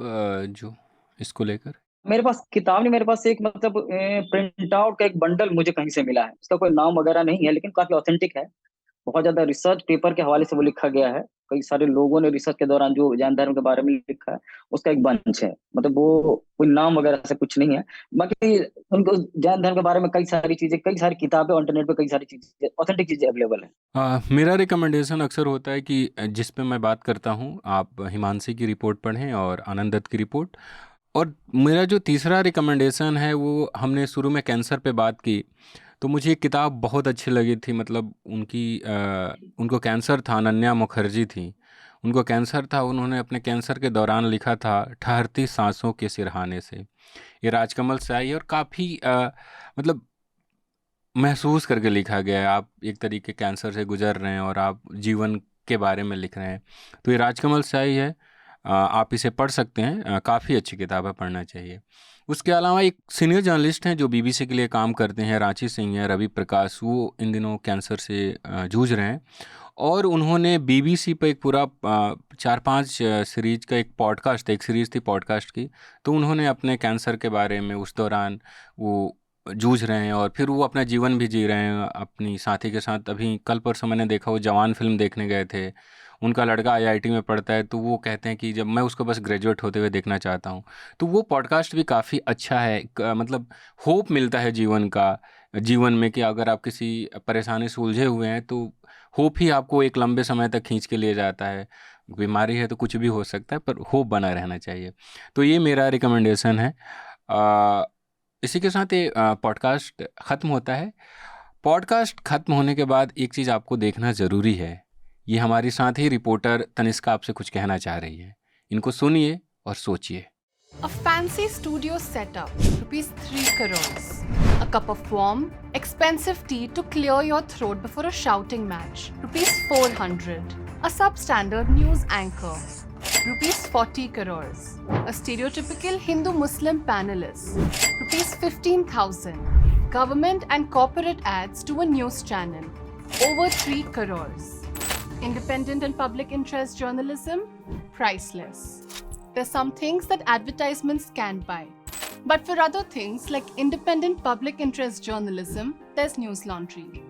जो इसको लेकर? मेरे पास किताब नहीं, मेरे पास एक मतलब प्रिंट आउट का एक बंडल मुझे कहीं से मिला है, उसका कोई नाम वगैरह नहीं है, लेकिन काफी ऑथेंटिक है, बहुत ज्यादा रिसर्च पेपर के हवाले से वो लिखा गया है, कई सारे लोगों ने रिसर्च के दौरान जो जैन धर्म के बारे में लिखा है, उसका एक बंच है, मतलब वो कोई नाम वगैरह से कुछ नहीं है। बाकी उनको जैन धर्म के बारे में कई सारी चीजें, कई सारी किताबें, इंटरनेट पे कई सारी चीजें, ऑथेंटिक चीजें अवेलेबल है। मेरा रिकमेंडेशन अक्सर होता है कि जिस पे मैं बात करता हूँ, आप हिमांशी की रिपोर्ट पढ़ें और आनंद दत्त की रिपोर्ट। और मेरा जो तीसरा रिकमेंडेशन है, वो हमने शुरू में कैंसर पे बात की, तो मुझे एक किताब बहुत अच्छी लगी थी, मतलब उनको कैंसर था, अनन्या मुखर्जी थी, उनको कैंसर था, उन्होंने अपने कैंसर के दौरान लिखा था ठहरती सांसों के सिरहाने से। ये राजकमल से आई है और काफ़ी मतलब महसूस करके लिखा गया है। आप एक तरीके कैंसर से गुजर रहे हैं और आप जीवन के बारे में लिख रहे हैं, तो ये राजकमल से आई है, आप इसे पढ़ सकते हैं, काफ़ी अच्छी किताब है, पढ़ना चाहिए। उसके अलावा एक सीनियर जर्नलिस्ट हैं जो BBC के लिए काम करते हैं, रांची से ही हैं, रवि प्रकाश, वो इन दिनों कैंसर से जूझ रहे हैं, और उन्होंने BBC पे एक पूरा 4-5 सीरीज का एक पॉडकास्ट, एक सीरीज़ थी पॉडकास्ट की, तो उन्होंने अपने कैंसर के बारे में उस दौरान वो जूझ रहे हैं और फिर वो अपना जीवन भी जी रहे हैं अपनी साथी के साथ। अभी कल परसों मैंने देखा, वो जवान फिल्म देखने गए थे, उनका लड़का IIT में पढ़ता है, तो वो कहते हैं कि जब मैं उसको बस ग्रेजुएट होते हुए देखना चाहता हूँ। तो वो पॉडकास्ट भी काफ़ी अच्छा है, मतलब होप मिलता है जीवन में कि अगर आप किसी परेशानी से उलझे हुए हैं तो होप ही आपको एक लंबे समय तक खींच के लिए जाता है। बीमारी है तो कुछ भी हो सकता है, पर होप बना रहना चाहिए। तो ये मेरा रिकमेंडेशन है। इसी के साथ ये पॉडकास्ट ख़त्म होता है। पॉडकास्ट ख़त्म होने के बाद एक चीज़ आपको देखना ज़रूरी है, ये हमारी साथ ही रिपोर्टर तनिष्का आपसे कुछ कहना चाह रही है, इनको सुनिए और सोचिए। A fancy studio setup, rupees 3 crores. A cup of warm, expensive tea to clear your throat before a shouting match, rupees 400. A substandard news anchor, rupees 40 crores. A stereotypical Hindu-Muslim panelist, rupees 15,000. Government and corporate ads to a news channel, over 3 crores. Independent and public interest journalism, priceless. There's some things that advertisements can't buy. But for other things like independent public interest journalism, there's News Laundry.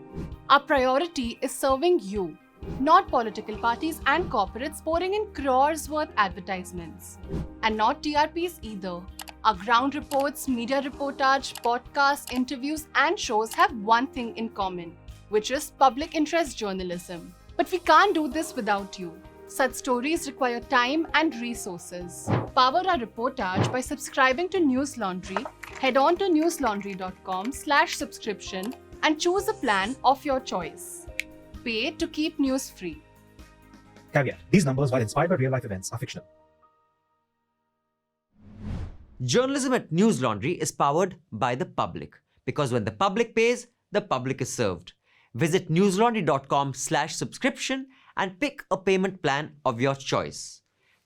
Our priority is serving you, not political parties and corporates pouring in crores worth advertisements. And not TRPs either. Our ground reports, media reportage, podcasts, interviews and shows have one thing in common, which is public interest journalism. But we can't do this without you. Such stories require time and resources. Power our reportage by subscribing to News Laundry. Head on to newslaundry.com/subscription and choose a plan of your choice. Pay to keep news free. Caveat: these numbers, while inspired by real-life events, are fictional. Journalism at News Laundry is powered by the public, because when the public pays, the public is served. Visit newslaundry.com/subscription and pick a payment plan of your choice.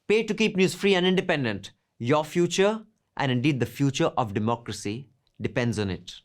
Pay to keep news free and independent. Your future, and indeed the future of democracy, depends on it.